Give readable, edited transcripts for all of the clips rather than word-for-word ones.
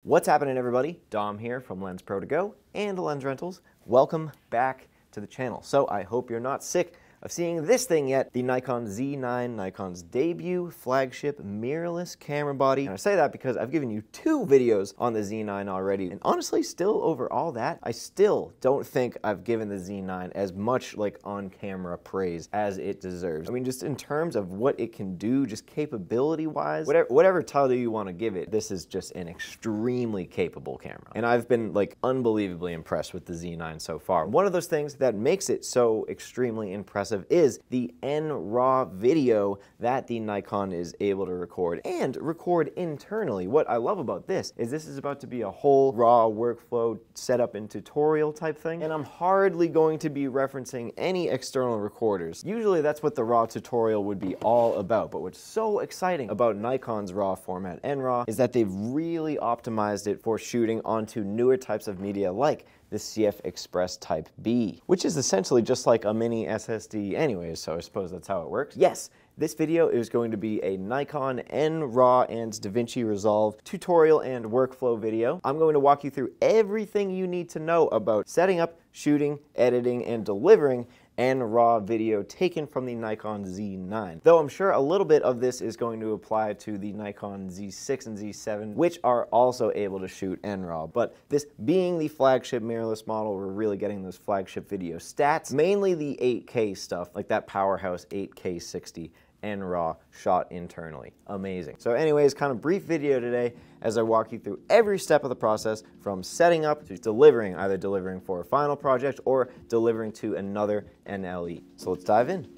What's happening, everybody? Dom here from Lensprotogo and Lens Rentals. Welcome back to the channel. So I hope you're not sick of seeing this thing yet, the Nikon Z9, Nikon's debut flagship mirrorless camera body. And I say that because I've given you 2 videos on the Z9 already, and honestly, still over all that, I still don't think I've given the Z9 as much like on-camera praise as it deserves. I mean, just in terms of what it can do, just capability-wise, whatever title you want to give it, this is just an extremely capable camera. And I've been like unbelievably impressed with the Z9 so far. One of those things that makes it so extremely impressive is the NRAW video that the Nikon is able to record and record internally. What I love about this is about to be a whole RAW workflow setup and tutorial type thing, and I'm hardly going to be referencing any external recorders. Usually that's what the RAW tutorial would be all about, but what's so exciting about Nikon's RAW format, NRAW, is that they've really optimized it for shooting onto newer types of media like the CF Express Type B, which is essentially just like a mini SSD anyways, so I suppose that's how it works. Yes, this video is going to be a Nikon NRAW and DaVinci Resolve tutorial and workflow video. I'm going to walk you through everything you need to know about setting up, shooting, editing, and delivering NRAW video taken from the Nikon Z9. Though I'm sure a little bit of this is going to apply to the Nikon Z6 and Z7, which are also able to shoot NRAW. But this being the flagship mirrorless model, we're really getting those flagship video stats, mainly the 8K stuff, like that powerhouse 8K 60 NRAW shot internally. Amazing. So anyways, kind of brief video today as I walk you through every step of the process from setting up to delivering, either delivering for a final project or delivering to another NLE. So let's dive in.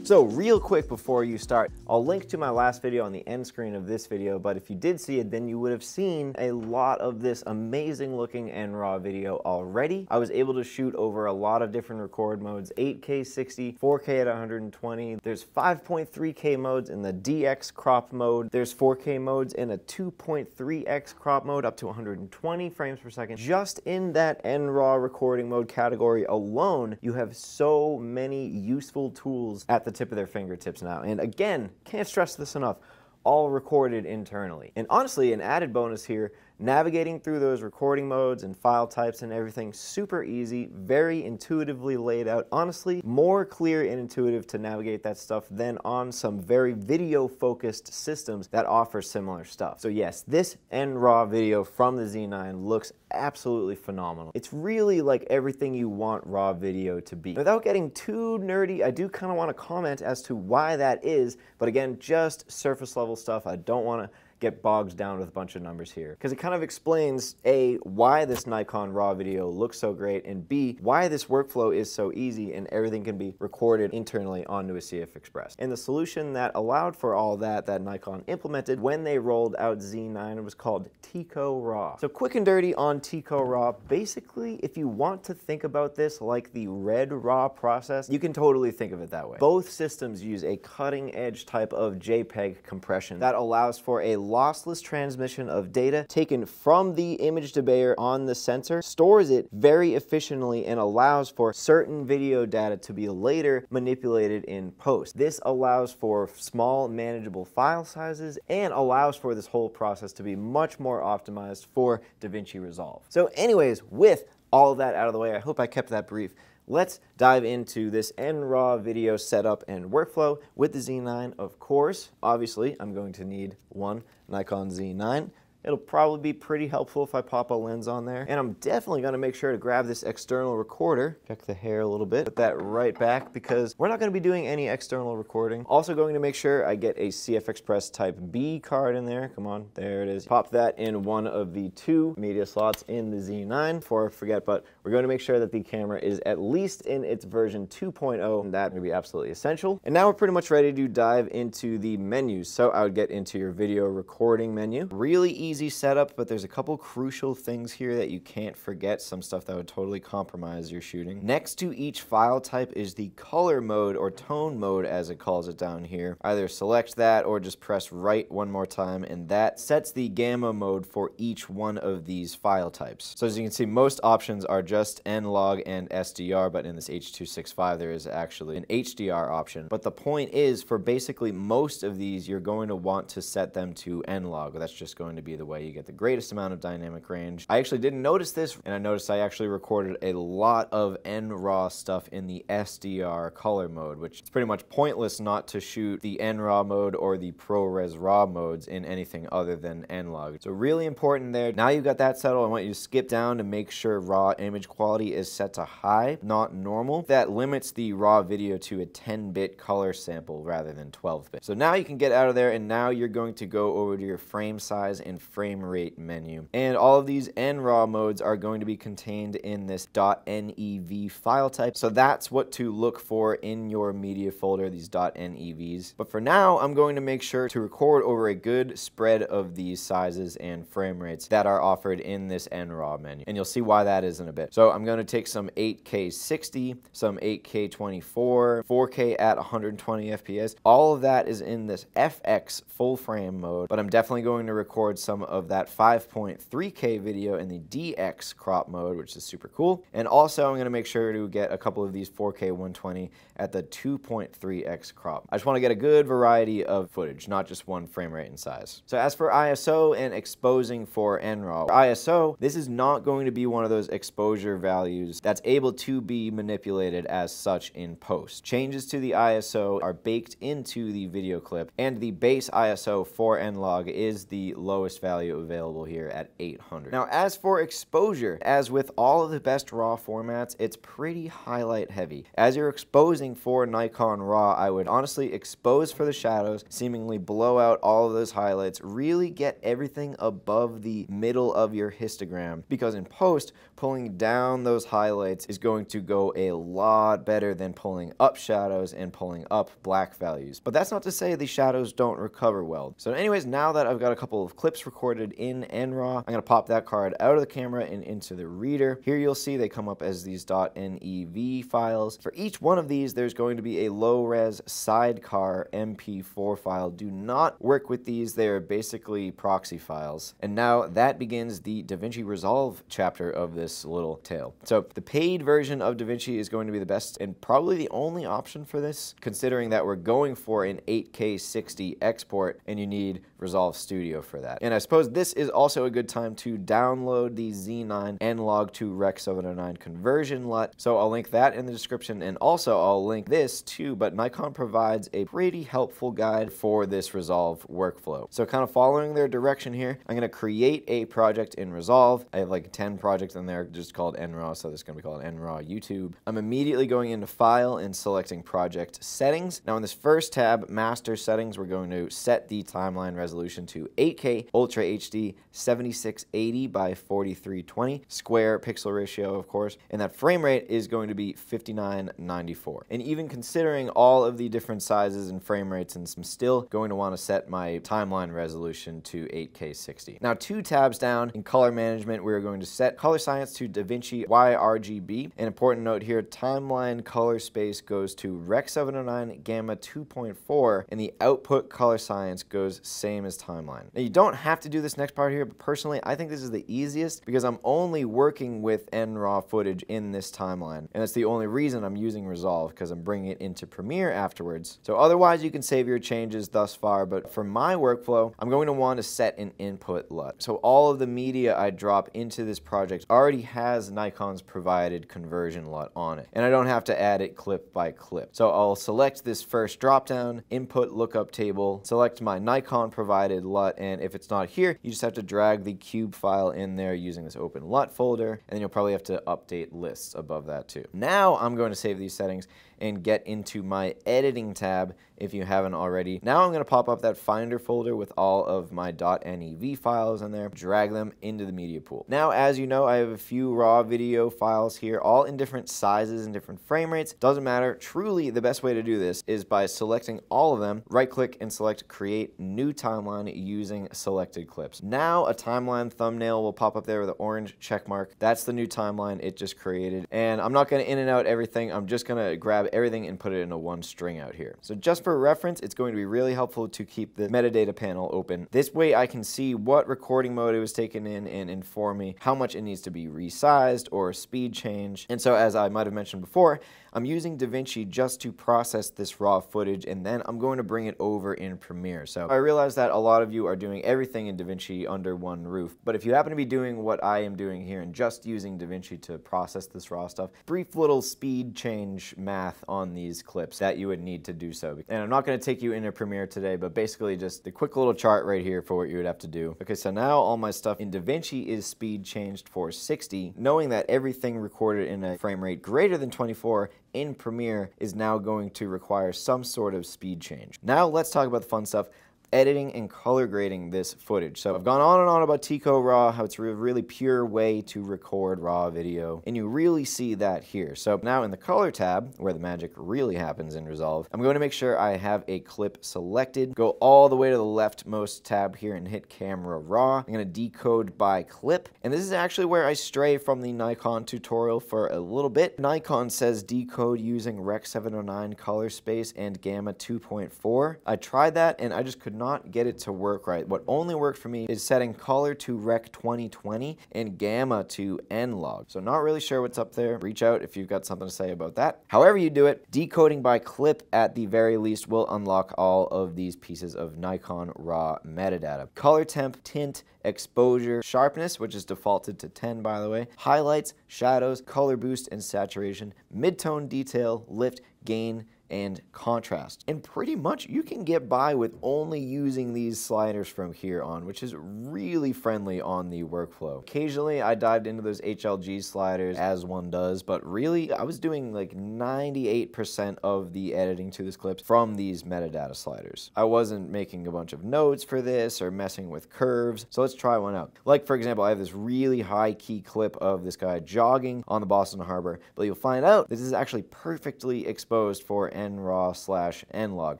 So real quick before you start, I'll link to my last video on the end screen of this video, but if you did see it, then you would have seen a lot of this amazing looking NRAW video already. I was able to shoot over a lot of different record modes, 8K 60, 4K at 120, there's 5.3K modes in the DX crop mode, there's 4K modes in a 2.3X crop mode up to 120 frames per second. Just in that NRAW recording mode category alone, you have so many useful tools at the tip of their fingertips now. And again, can't stress this enough, all recorded internally. And honestly, an added bonus here, navigating through those recording modes and file types and everything, super easy, very intuitively laid out. Honestly, more clear and intuitive to navigate that stuff than on some very video-focused systems that offer similar stuff. So yes, this NRAW video from the Z9 looks absolutely phenomenal. It's really like everything you want RAW video to be. Without getting too nerdy, I do kind of want to comment as to why that is, but again, just surface level stuff. I don't want to get bogged down with a bunch of numbers here, because it kind of explains A, why this Nikon RAW video looks so great, and B, why this workflow is so easy and everything can be recorded internally onto a CF Express. And the solution that allowed for all that Nikon implemented when they rolled out Z9 was called TicoRAW. So quick and dirty on TicoRAW, basically if you want to think about this like the red RAW process, you can totally think of it that way. Both systems use a cutting edge type of JPEG compression that allows for a lossless transmission of data taken from the image debayer on the sensor, stores it very efficiently, and allows for certain video data to be later manipulated in post. This allows for small, manageable file sizes and allows for this whole process to be much more optimized for DaVinci Resolve. So anyways, with all of that out of the way, I hope I kept that brief. Let's dive into this NRAW video setup and workflow with the Z9. Of course, obviously, I'm going to need one Nikon Z9. It'll probably be pretty helpful if I pop a lens on there. And I'm definitely gonna make sure to grab this external recorder, check the hair a little bit, put that right back because we're not gonna be doing any external recording. Also going to make sure I get a CF Express Type B card in there. Come on, there it is. Pop that in one of the 2 media slots in the Z9 before I forget, but we're going to make sure that the camera is at least in its version 2.0, and that would be absolutely essential. And now we're pretty much ready to dive into the menus. So I would get into your video recording menu. Really easy easy setup, but there's a couple crucial things here that you can't forget, some stuff that would totally compromise your shooting. Next to each file type is the color mode or tone mode as it calls it down here. Either select that or just press right one more time, and that sets the gamma mode for each one of these file types. So as you can see, most options are just N-Log and SDR, but in this H.265 there is actually an HDR option. But the point is, for basically most of these, you're going to want to set them to N-Log. That's just going to be the way you get the greatest amount of dynamic range. I actually didn't notice this, and I noticed I actually recorded a lot of NRAW stuff in the SDR color mode, which is pretty much pointless not to shoot the NRAW mode or the ProRes RAW modes in anything other than N-Log. So really important there. Now you've got that settled, I want you to skip down to make sure raw image quality is set to high, not normal. That limits the raw video to a 10-bit color sample rather than 12-bit. So now you can get out of there, and now you're going to go over to your frame size and frame rate menu. And all of these NRAW modes are going to be contained in this .nev file type. So that's what to look for in your media folder, these .nevs. But for now, I'm going to make sure to record over a good spread of these sizes and frame rates that are offered in this NRAW menu. And you'll see why that is in a bit. So I'm going to take some 8K 60, some 8K 24, 4K at 120 FPS. All of that is in this FX full frame mode, but I'm definitely going to record some of that 5.3K video in the DX crop mode, which is super cool. And also I'm going to make sure to get a couple of these 4K 120 at the 2.3x crop. I just want to get a good variety of footage, not just one frame rate and size. So as for ISO and exposing for NRAW, ISO, this is not going to be one of those exposure values that's able to be manipulated as such in post. Changes to the ISO are baked into the video clip, and the base ISO for N-Log is the lowest value available here at 800. Now as for exposure, as with all of the best RAW formats, it's pretty highlight heavy. As you're exposing for Nikon RAW, I would honestly expose for the shadows, seemingly blow out all of those highlights, really get everything above the middle of your histogram, because in post, pulling down those highlights is going to go a lot better than pulling up shadows and pulling up black values. But that's not to say the shadows don't recover well. So anyways, now that I've got a couple of clips recorded in NRAW, I'm going to pop that card out of the camera and into the reader. Here you'll see they come up as these .nev files. For each one of these, there's going to be a low-res sidecar MP4 file. Do not work with these. They are basically proxy files. And now that begins the DaVinci Resolve chapter of this little tale. So the paid version of DaVinci is going to be the best and probably the only option for this, considering that we're going for an 8K 60 export and you need Resolve Studio for that. And I suppose this is also a good time to download the Z9 N-Log to Rec 709 conversion LUT. So I'll link that in the description, and also I'll link this too, but Nikon provides a pretty helpful guide for this Resolve workflow. So kind of following their direction here, I'm going to create a project in Resolve. I have like 10 projects in there just called NRAW, so this is going to be called NRAW YouTube. I'm immediately going into File and selecting Project Settings. Now in this first tab, Master Settings, we're going to set the timeline resolution to 8K Ultra HD 7680 by 4320, square pixel ratio of course, and that frame rate is going to be 5994. And even considering all of the different sizes and frame rates, and I'm still going to want to set my timeline resolution to 8K 60. Now 2 tabs down in color management, we're going to set color science to DaVinci YRGB. An important note here, timeline color space goes to Rec 709 Gamma 2.4, and the output color science goes same as timeline. Now you don't have to do this next part here, but personally I think this is the easiest because I'm only working with NRAW footage in this timeline, and that's the only reason I'm using Resolve, because I'm bringing it into Premiere afterwards. So otherwise you can save your changes thus far, but for my workflow I'm going to want to set an input LUT. So all of the media I drop into this project already has Nikon's provided conversion LUT on it, and I don't have to add it clip by clip. So I'll select this first drop down, input lookup table, select my Nikon provided LUT, and if it's not here, you just have to drag the cube file in there using this open LUT folder, and then you'll probably have to update lists above that too. Now I'm going to save these settings and get into my editing tab if you haven't already. Now I'm going to pop up that Finder folder with all of my .nev files in there, drag them into the media pool. Now, as you know, I have a few raw video files here, all in different sizes and different frame rates. Doesn't matter. Truly, the best way to do this is by selecting all of them, right-click and select Create New Timeline using selected clips. Now, a timeline thumbnail will pop up there with an orange check mark. That's the new timeline it just created. And I'm not going to in and out everything. I'm just going to grab everything and put it into one string out here. So just for reference, it's going to be really helpful to keep the metadata panel open. This way I can see what recording mode it was taken in and inform me how much it needs to be resized or speed change. And so, as I might have mentioned before, I'm using DaVinci just to process this raw footage, and then I'm going to bring it over in Premiere. So I realize that a lot of you are doing everything in DaVinci under one roof, but if you happen to be doing what I am doing here and just using DaVinci to process this raw stuff, brief little speed change math on these clips that you would need to do so. And I'm not going to take you into Premiere today, but basically just the quick little chart right here for what you would have to do. Okay, so now all my stuff in DaVinci is speed changed for 60, knowing that everything recorded in a frame rate greater than 24 in Premiere is now going to require some sort of speed change. Now let's talk about the fun stuff. Editing and color grading this footage. So I've gone on and on about TicoRAW, how it's a really pure way to record raw video, and you really see that here. So now in the color tab, where the magic really happens in Resolve, I'm going to make sure I have a clip selected, go all the way to the leftmost tab here and hit Camera Raw. I'm going to decode by clip, and this is actually where I stray from the Nikon tutorial for a little bit. Nikon says decode using Rec 709 color space and Gamma 2.4. I tried that and I just could not get it to work right. What only worked for me is setting color to Rec 2020 and Gamma to N-Log. So not really sure what's up there. Reach out if you've got something to say about that. However you do it, decoding by clip at the very least will unlock all of these pieces of Nikon raw metadata. Color temp, tint, exposure, sharpness, which is defaulted to 10 by the way, highlights, shadows, color boost and saturation, midtone detail, lift, gain, and contrast. And pretty much you can get by with only using these sliders from here on, which is really friendly on the workflow. Occasionally I dived into those HLG sliders as one does, but really I was doing like 98% of the editing to this clip from these metadata sliders. I wasn't making a bunch of notes for this or messing with curves, so let's try one out. Like for example, I have this really high key clip of this guy jogging on the Boston Harbor, but you'll find out this is actually perfectly exposed for NRAW/N-Log.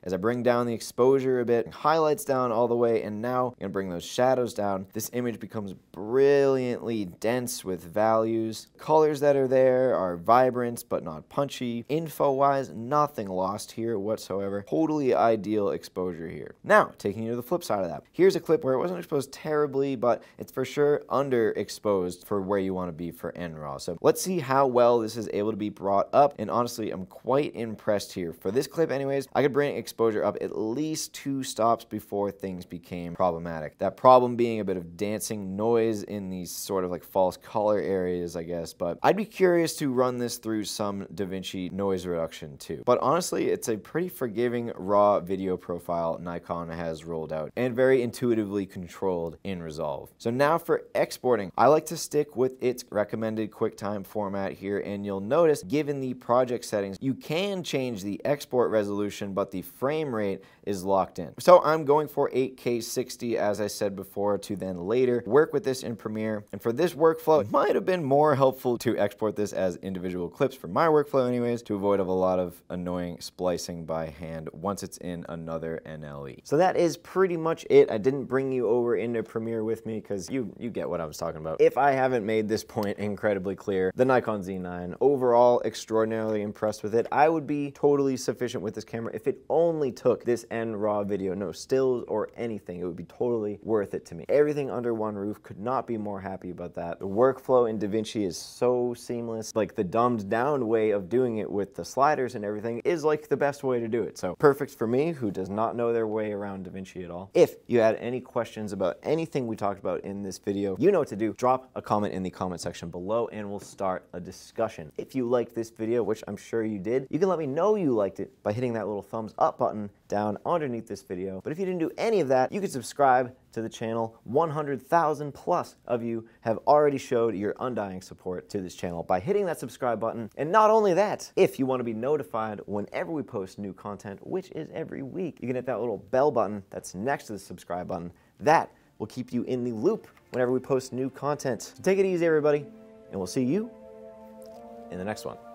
As I bring down the exposure a bit, highlights down all the way, and now I'm gonna bring those shadows down, this image becomes brilliantly dense with values. Colors that are there are vibrant but not punchy. Info-wise, nothing lost here whatsoever. Totally ideal exposure here. Now, taking you to the flip side of that. Here's a clip where it wasn't exposed terribly, but it's for sure underexposed for where you want to be for NRAW. So let's see how well this is able to be brought up, and honestly, I'm quite impressed here. For this clip anyways, I could bring exposure up at least 2 stops before things became problematic. That problem being a bit of dancing noise in these sort of like false color areas, I guess, but I'd be curious to run this through some DaVinci noise reduction too. But honestly, it's a pretty forgiving raw video profile Nikon has rolled out and very intuitively controlled in Resolve. So now for exporting, I like to stick with its recommended QuickTime format here, and you'll notice given the project settings, you can change the export resolution, but the frame rate is locked in. So I'm going for 8K 60, as I said before, to then later work with this in Premiere. And for this workflow, it might have been more helpful to export this as individual clips for my workflow anyways, to avoid a lot of annoying splicing by hand once it's in another NLE. So that is pretty much it. I didn't bring you over into Premiere with me because you get what I was talking about. If I haven't made this point incredibly clear, the Nikon Z9, overall extraordinarily impressed with it. I would be totally sufficient with this camera if it only took this NRAW video, no stills or anything. It would be totally worth it to me. Everything under one roof, could not be more happy about that. The workflow in DaVinci is so seamless. Like the dumbed down way of doing it with the sliders and everything is like the best way to do it. So perfect for me, who does not know their way around DaVinci at all. If you had any questions about anything we talked about in this video, you know what to do. Drop a comment in the comment section below and we'll start a discussion. If you liked this video, which I'm sure you did, you can let me know you you liked it by hitting that little thumbs up button down underneath this video. But if you didn't do any of that, you could subscribe to the channel. 100,000 plus of you have already showed your undying support to this channel by hitting that subscribe button. And not only that, if you want to be notified whenever we post new content, which is every week, you can hit that little bell button that's next to the subscribe button. That will keep you in the loop whenever we post new content. So take it easy, everybody, and we'll see you in the next one.